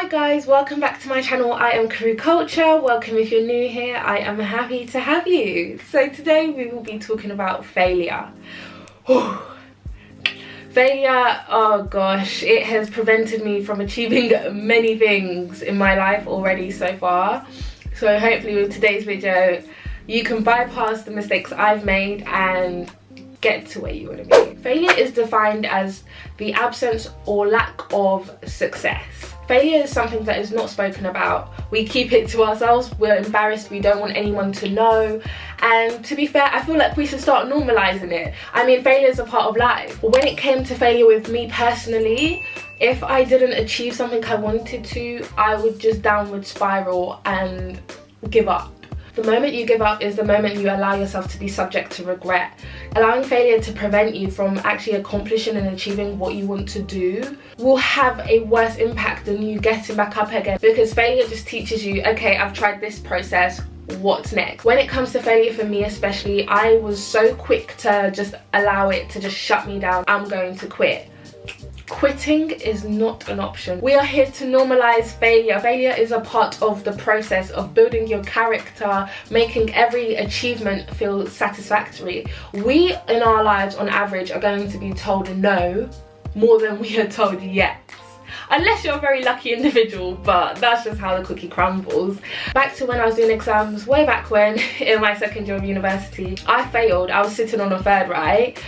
Hi guys, welcome back to my channel. I am Carew Culture. Welcome if you're new here. I am happy to have you. So today we will be talking about failure. Failure, oh gosh, it has prevented me from achieving many things in my life already so far. So hopefully with today's video you can bypass the mistakes I've made and get to where you want to be. Failure is defined as the absence or lack of success. Failure is something that is not spoken about. We keep it to ourselves, we're embarrassed, we don't want anyone to know. And to be fair, I feel like we should start normalizing it. I mean, failure is a part of life. When it came to failure with me personally, if I didn't achieve something I wanted to, I would just downward spiral and give up. The moment you give up is the moment you allow yourself to be subject to regret. Allowing failure to prevent you from actually accomplishing and achieving what you want to do will have a worse impact than you getting back up again, because failure just teaches you, okay, I've tried this process, what's next? When it comes to failure, for me especially, I was so quick to just allow it to just shut me down. I'm going to quit. Quitting is not an option. We are here to normalize failure. Failure is a part of the process of building your character, making every achievement feel satisfactory. We in our lives on average are going to be told no more than we are told yes. Unless you're a very lucky individual, but that's just how the cookie crumbles. Back to when I was doing exams, way back when, in my second year of university, I failed. I was sitting on a third, right?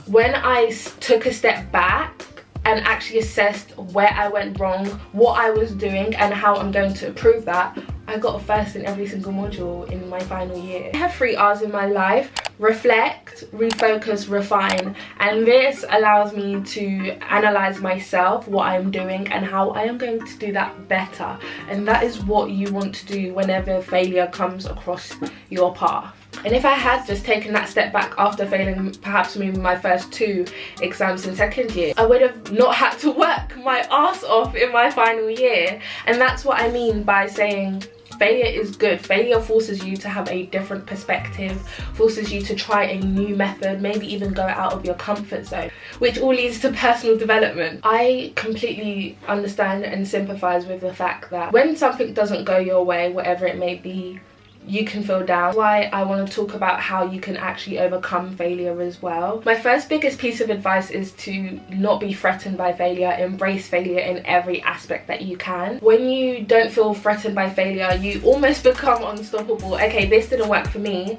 When I took a step back and actually assessed where I went wrong, what I was doing and how I'm going to improve that, I got a first in every single module in my final year. I have 3 R's in my life: reflect, refocus, refine. And this allows me to analyze myself, what I'm doing and how I am going to do that better. And that is what you want to do whenever failure comes across your path. And if I had just taken that step back after failing perhaps maybe my first 2 exams in second year, I would have not had to work my ass off in my final year. And that's what I mean by saying failure is good. Failure forces you to have a different perspective, forces you to try a new method, maybe even go out of your comfort zone, which all leads to personal development. I completely understand and sympathize with the fact that when something doesn't go your way, whatever it may be, you can feel down. That's why I want to talk about how you can actually overcome failure as well. My first biggest piece of advice is to not be threatened by failure. Embrace failure in every aspect that you can. When you don't feel threatened by failure, you almost become unstoppable. Okay, this didn't work for me,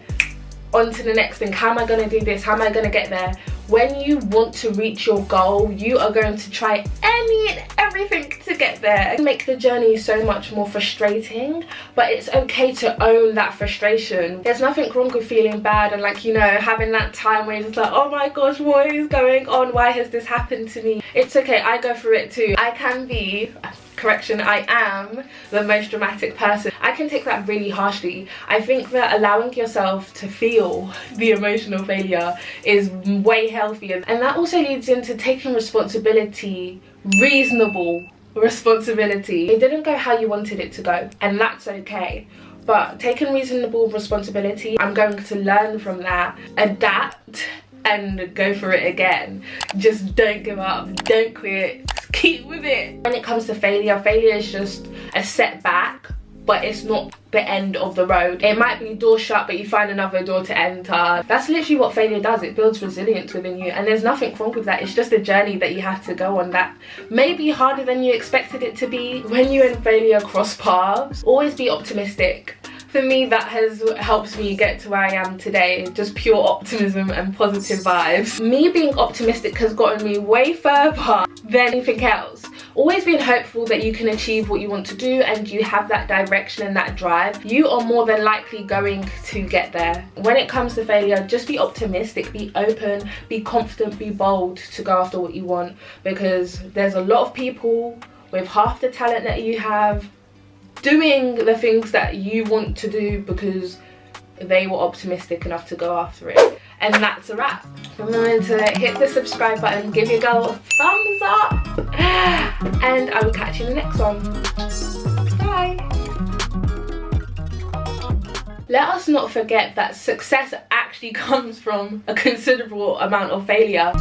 on to the next thing. How am I going to do this? How am I going to get there? When you want to reach your goal, you are going to try any and everything to get there. It makes the journey so much more frustrating, but it's okay to own that frustration. There's nothing wrong with feeling bad and, like, you know, having that time where you're just like, oh my gosh, what is going on? Why has this happened to me? It's okay, I go through it too. I can be, correction, I am the most dramatic person. I can take that really harshly. I think that allowing yourself to feel the emotional failure is way healthier, and that also leads into taking responsibility, reasonable responsibility. It didn't go how you wanted it to go, and that's okay, but taking reasonable responsibility, I'm going to learn from that, adapt and go for it again. Just don't give up, don't quit, keep with it. When it comes to failure, failure is just a setback, but it's not the end of the road. It might be door shut, but you find another door to enter. That's literally what failure does. It builds resilience within you, and there's nothing wrong with that. It's just a journey that you have to go on that may be harder than you expected it to be. When you and failure cross paths, always be optimistic. For me, that has helped me get to where I am today. Just pure optimism and positive vibes. Me being optimistic has gotten me way further than anything else. Always being hopeful that you can achieve what you want to do and you have that direction and that drive, you are more than likely going to get there. When it comes to failure, just be optimistic, be open, be confident, be bold to go after what you want, because there's a lot of people with half the talent that you have doing the things that you want to do because they were optimistic enough to go after it. And that's a wrap. Remember to hit the subscribe button, give your girl a thumbs up, and I will catch you in the next one. Bye. Let us not forget that success actually comes from a considerable amount of failure.